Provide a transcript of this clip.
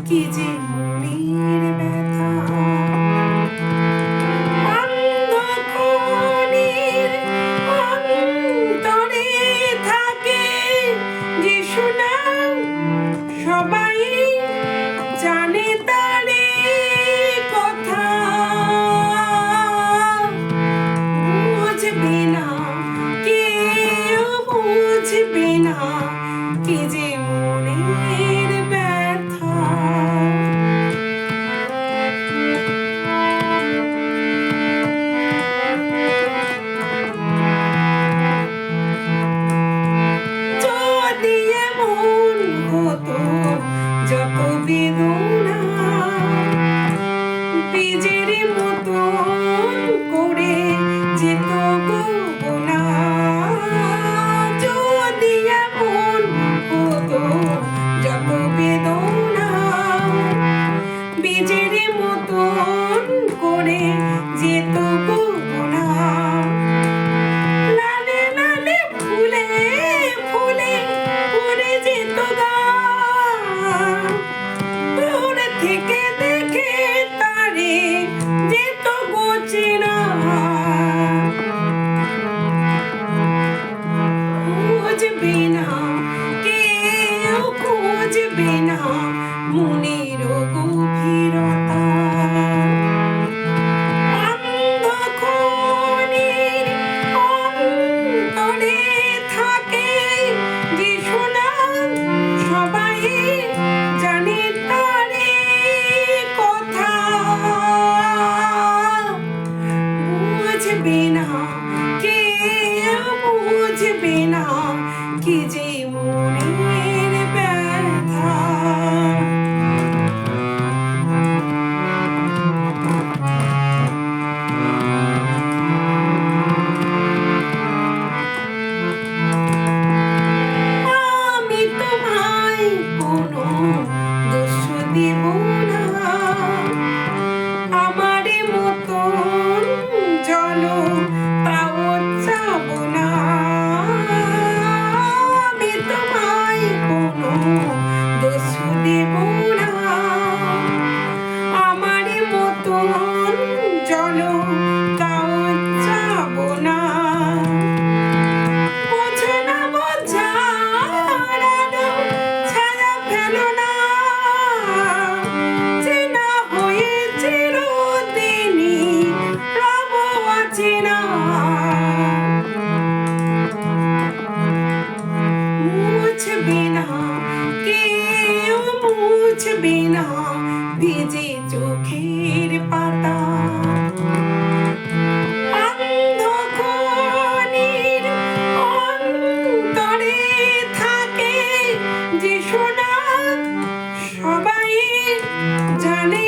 কি যে মনের ব্যথা অন্ধকারের অন্তরে থাকে যে শোনা সবাই জানে তারে কথা বুঝবে না কেউ বুঝবে না কি যে মনের ব্যথা যদি এমন হতো যত বেদনা বীজের মতন করে যেত গোনা যদি এমন হতো যত বেদনা বীজের মতন করে যেত গোনা লালে লালে ফুলে ফুলে উড়ে যেত গান দূর থেকে দেখে তারে যেত গোচেনা খুঁজবে না কেউ খুঁজবে না মনের গভীরতা অন্ধকারের অন্তরে থাকে যে শোনা সবাই জানে তারে কথা বুঝবে না কেউ বুঝবে না কি যে মনের ব্যথা আমি তোমায় কোনো দোষ দিব না আমারে মতন চলো তাও যাবো না আমি তোমায় কোনো দোষ দিব না আমারে মতন চলো তাও যাবো না বোঝো না বোঝার আলো ছায়া ফেলো না চেনা হয়ে চিরদিনই রব অচেনা মুছবে না কেউ মুছবে না ভিজে চোখের পাতা অন্ধকারের অন্তরে থাকে যে শোনা সবাই জানে